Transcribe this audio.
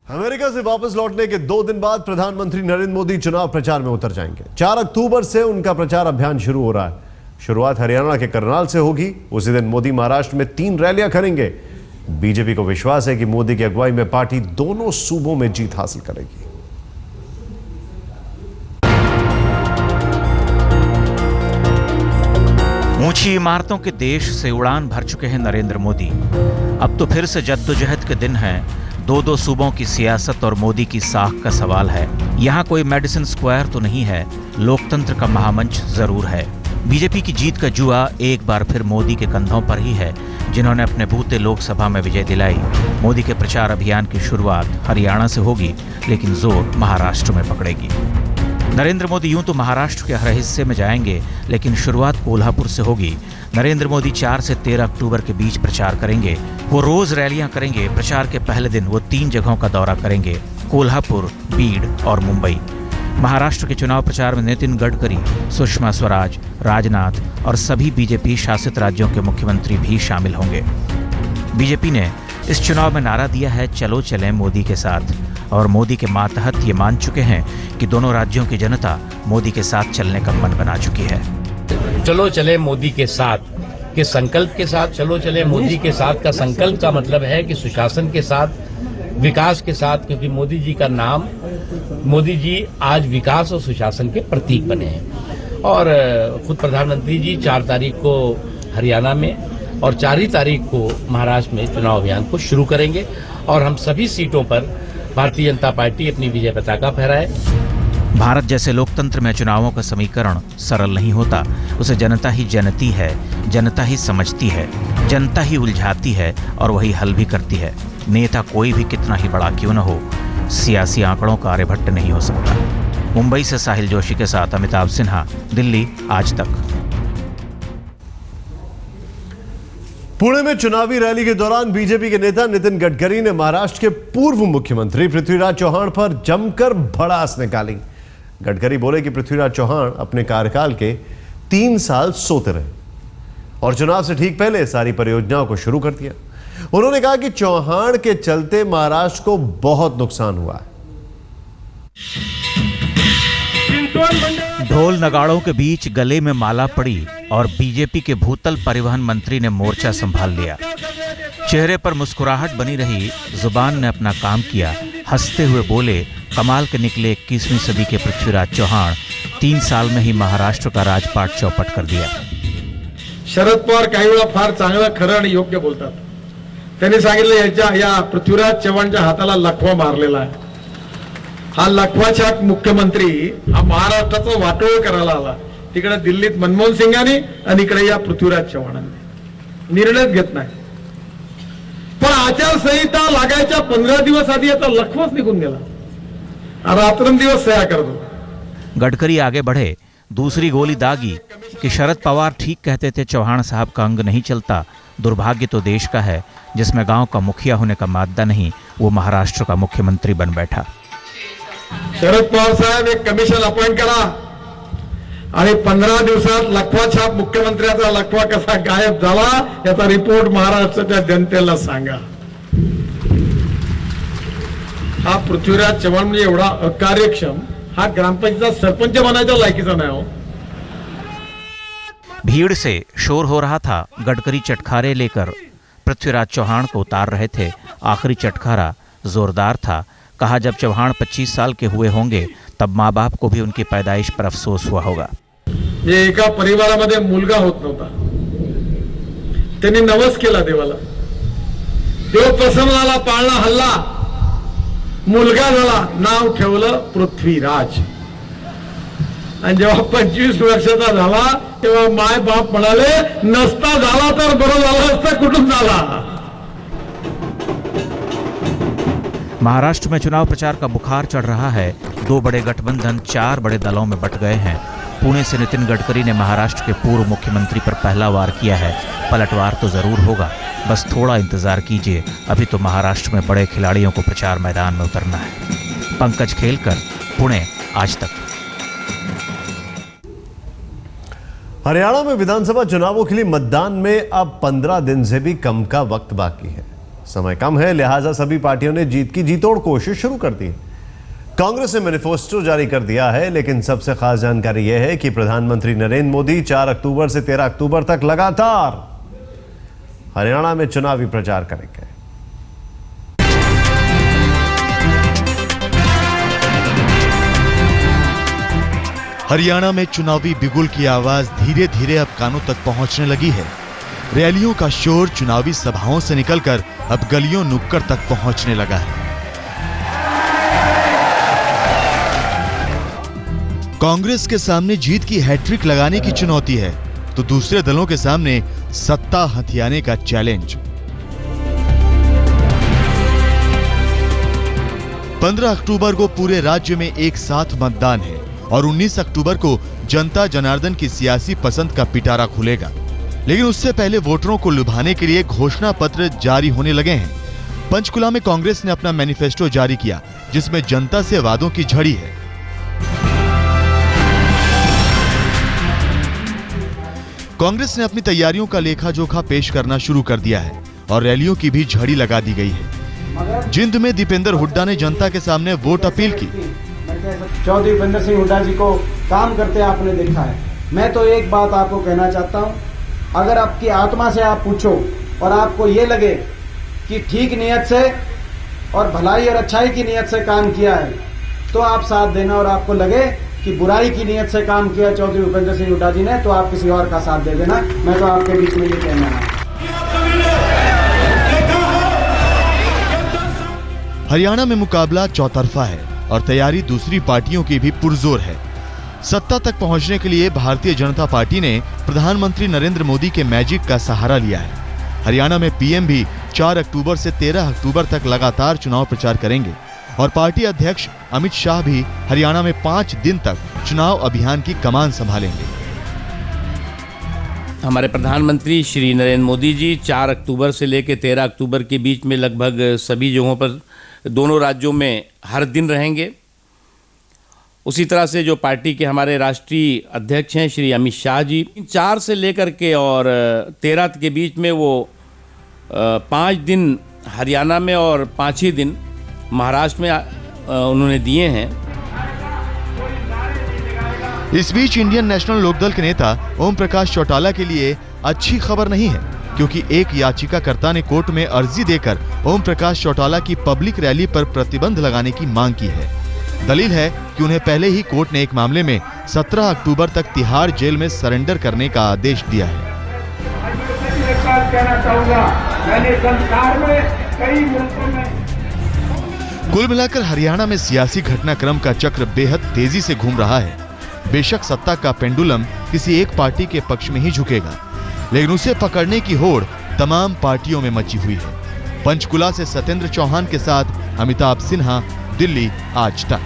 America से वापस लौटने के 2 दिन बाद प्रधानमंत्री नरेंद्र मोदी चुनाव प्रचार में उतर जाएंगे। 4 अक्टूबर से उनका प्रचार अभियान शुरू हो रहा है। शुरुआत हरियाणा के करनाल से होगी। उसी दिन मोदी महाराष्ट्र में 3 रैलियां करेंगे। बीजेपी को विश्वास है कि मोदी की अगुवाई में पार्टी दोनों सूबों में जीत हासिल करेगी। ऊंची इमारतों के देश से उड़ान भर चुके हैं नरेंद्र मोदी। अब तो फिर से जद्दोजहद के दिन हैं। 2 सूबों की सियासत और मोदी की साख का सवाल है। यहाँ कोई मेडिसिन स्क्वायर तो नहीं है, लोकतंत्र का महामंच जरूर है। बीजेपी की जीत का जुआ एक बार फिर मोदी के कंधों पर ही है, जिन्होंने अपने बूते लोकसभा में विजय दिलाई। मोदी के प्रचार अभियान की शुरुआत हरियाणा से होगी, लेकिन जोर महाराष्ट्र में पकड़ेगी। नरेंद्र मोदी यूं तो महाराष्ट्र के हर हिस्से में जाएंगे, लेकिन शुरुआत कोल्हापुर से होगी। नरेंद्र मोदी 4 से 13 अक्टूबर के बीच प्रचार करेंगे। वो रोज रैलियां करेंगे। प्रचार के पहले दिन वो 3 जगहों का दौरा करेंगे, कोल्हापुर, बीड और मुंबई। महाराष्ट्र के चुनाव प्रचार में नितिन गडकरी, सुषमा स्वराज, राजनाथ और सभी बीजेपी शासित राज्यों के मुख्यमंत्री भी शामिल होंगे। बीजेपी ने इस चुनाव में नारा दिया है, चलो चलें मोदी के साथ। और मोदी के मातहत ये मान चुके हैं कि दोनों राज्यों की जनता मोदी के साथ चलने का मन बना चुकी है। चलो चले मोदी के साथ के संकल्प के साथ, चलो चले मोदी के साथ का संकल्प का मतलब है कि सुशासन के साथ, विकास के साथ, क्योंकि मोदी जी का नाम, मोदी जी आज विकास और सुशासन के प्रतीक बने हैं। और खुद प्रधानमंत्री जी 4 तारीख को हरियाणा में और 4 ही तारीख को महाराष्ट्र में चुनाव अभियान को शुरू करेंगे। और हम सभी सीटों पर भारतीय जनता पार्टी अपनी विजय पताका फहराए। भारत जैसे लोकतंत्र में चुनावों का समीकरण सरल नहीं होता। उसे जनता ही जनती है, जनता ही समझती है, जनता ही उलझाती है और वही हल भी करती है। नेता कोई भी कितना ही बड़ा क्यों न हो, सियासी आंकड़ों का आर्यभट्ट नहीं हो सकता। मुंबई से साहिल जोशी के साथ अमिताभ सिन्हा, दिल्ली, आज तक। पुणे में चुनावी रैली के दौरान बीजेपी के नेता नितिन गडकरी ने महाराष्ट्र के पूर्व मुख्यमंत्री पृथ्वीराज चौहान पर जमकर भड़ास निकाली। गडकरी बोले कि पृथ्वीराज चौहान अपने कार्यकाल के 3 साल सोते रहे और चुनाव से ठीक पहले सारी परियोजनाओं को शुरू कर दिया। उन्होंने कहा कि चौहान के चलते महाराष्ट्र को बहुत नुकसान हुआ है। ढोल नगाड़ों के बीच गले में माला पड़ी और बीजेपी के भूतल परिवहन मंत्री ने मोर्चा संभाल लिया। चेहरे पर मुस्कुराहट बनी रही, जुबान ने अपना काम किया। हंसते हुए बोले, कमाल के निकले 21वीं सदी के पृथ्वीराज चौहान, 3 साल में ही महाराष्ट्र का राजपाट चौपट कर दिया। शरद पवार काही वेळा फार चांगलं, खरं आणि योग्य बोलतात। त्यांनी सांगितलं या पृथ्वीराज चव्हाणच्या हाताला लखवा मारलेला आहे। हा लखवाचा मुख्यमंत्री हा महाराष्ट्राचा वाटोळ करायला आला। तिकडे दिल्लीत मनमोहन सिंगांनी आणि इकडे या पृथ्वीराज चव्हाणांनी निर्णयच घेत नाही। पण आचारसंहिता लागायच्या 15 दिवस आधी आता लखवाच निघून गेला। रात्रंदिवस सह्या करतो। गडकरी आगे बढ़े, दूसरी गोली दागी कि शरद पवार ठीक कहते थे, चौहान साहब का अंग नहीं चलता। दुर्भाग्य तो देश का है जिसमें गांव का मुखिया होने का मादा नहीं, वो महाराष्ट्र का मुख्यमंत्री बन बैठा। शरद पवार साहेब एक कमिशन अपॉइंट करा आणि 15 दिवसात लखवा छाप मुख्यमंत्र्याचा लखवा कसा गायब झाला याचा रिपोर्ट महाराष्ट्राच्या जनतेला सांगा। हा पृथ्वीराज चव्हाण म्हणजे एवढा अकार्यक्षम, हा ग्रामपंचायत सरपंच बनायच्या लायकीचा नाही हो। भीड़ से शोर हो रहा था। गडकरी चटखारे लेकर पृथ्वीराज चौहान को उतार रहे थे। आखिरी चटखारा जोरदार था। कहा, जब चौहान 25 साल के हुए होंगे तब माँ बाप को भी उनकी पैदाइश पर अफसोस हुआ होगा। ये एका परिवारामध्ये मुलगा होत नव्हता, त्यांनी नवस केला देवाला। देव प्रसन्न झाला, पाळणा हल्ला, मुलगा झाला, नाव ठेवलं पृथ्वीराज। आणि जेव्हा 25 वर्षाचा झाला तेव्हा माय बाप म्हणाले, नसता झाला तर बरं झालं असतं, कुठून झाला। महाराष्ट्र में चुनाव प्रचार का बुखार चढ़ रहा है। 2 बड़े गठबंधन 4 बड़े दलों में बट गए हैं। पुणे से नितिन गडकरी ने महाराष्ट्र के पूर्व मुख्यमंत्री पर पहला वार किया है। पलटवार तो जरूर होगा, बस थोड़ा इंतजार कीजिए। अभी तो महाराष्ट्र में बड़े खिलाड़ियों को प्रचार मैदान में उतरना है। पंकज खेलकर, पुणे, आज तक। हरियाणा में विधानसभा चुनावों के लिए मतदान में अब 15 दिन से भी कम का वक्त बाकी है। समय कम है, लिहाजा सभी पार्टियों ने जीत की जीतोड़ कोशिश शुरू कर दी। कांग्रेस ने मैनिफेस्टो जारी कर दिया है, लेकिन सबसे खास जानकारी यह है कि प्रधानमंत्री नरेंद्र मोदी 4 अक्टूबर से 13 अक्टूबर तक लगातार हरियाणा में चुनावी प्रचार करेंगे। हरियाणा में चुनावी बिगुल की आवाज धीरे धीरे अब कानों तक पहुंचने लगी है। रैलियों का शोर चुनावी सभाओं से निकलकर अब गलियों नुक्कड़ तक पहुंचने लगा है। कांग्रेस के सामने जीत की हैट्रिक लगाने की चुनौती है, तो दूसरे दलों के सामने सत्ता हथियाने का चैलेंज। 15 अक्टूबर को पूरे राज्य में एक साथ मतदान है और 19 अक्टूबर को जनता जनार्दन की सियासी पसंद का पिटारा खुलेगा। लेकिन उससे पहले वोटरों को लुभाने के लिए घोषणा पत्र जारी होने लगे हैं। पंचकुला में कांग्रेस ने अपना मैनिफेस्टो जारी किया, जिसमें जनता से वादों की झड़ी है। कांग्रेस ने अपनी तैयारियों का लेखा जोखा पेश करना शुरू कर दिया है और रैलियों की भी झड़ी लगा दी गई है। जिंद में दीपेंद्र हुड्डा ने जनता के सामने वोट अपील की। चौधरी दीपेंद्र सिंह हुड्डा जी को काम करते आपने देखा है। मैं तो एक बात आपको कहना चाहता हूं, अगर आपकी आत्मा से आप पूछो और आपको ये लगे कि ठीक नियत से और भलाई और अच्छाई की नियत से काम किया है, तो आप साथ देना, और आपको लगे कि बुराई की नियत से काम किया चौधरी दीपेंद्र सिंह हुड्डा जी ने, तो आप किसी और का साथ दे देना। मैं तो आपके बीच में ये कहना है। हरियाणा में मुकाबला चौतरफा है और तैयारी दूसरी पार्टियों की भी पुरजोर है। सत्ता तक पहुंचने के लिए भारतीय जनता पार्टी ने प्रधानमंत्री नरेंद्र मोदी के मैजिक का सहारा लिया है। हरियाणा में पीएम भी 4 अक्टूबर से 13 अक्टूबर तक लगातार चुनाव प्रचार करेंगे और पार्टी अध्यक्ष अमित शाह भी हरियाणा में 5 दिन तक चुनाव अभियान की कमान संभालेंगे। हमारे प्रधानमंत्री श्री नरेंद्र मोदी जी 4 अक्टूबर से लेकर 13 अक्टूबर के बीच में लगभग सभी जगहों पर दोनों राज्यों में हर दिन रहेंगे। उसी तरह से जो पार्टी के हमारे राष्ट्रीय अध्यक्ष हैं श्री अमित शाह जी, 4 से लेकर के और 13 के बीच में वो 5 दिन हरियाणा में और 5 ही दिन महाराष्ट्र में उन्होंने दिए हैं। इस बीच इंडियन नेशनल लोकदल के नेता ओम प्रकाश चौटाला के लिए अच्छी खबर नहीं है, क्योंकि एक याचिकाकर्ता ने कोर्ट में अर्जी देकर ओम प्रकाश चौटाला की पब्लिक रैली पर प्रतिबंध लगाने की मांग की है। दलील है कि उन्हें पहले ही कोर्ट ने एक मामले में 17 अक्टूबर तक तिहाड़ जेल में सरेंडर करने का आदेश दिया है। कुल मिलाकर हरियाणा में सियासी घटनाक्रम का चक्र बेहद तेजी से घूम रहा है। बेशक सत्ता का पेंडुलम किसी एक पार्टी के पक्ष में ही झुकेगा, लेकिन उसे पकड़ने की होड़ तमाम पार्टियों में मची हुई है। पंचकुला से सत्येंद्र चौहान के साथ अमिताभ सिन्हा, दिल्ली आज तक।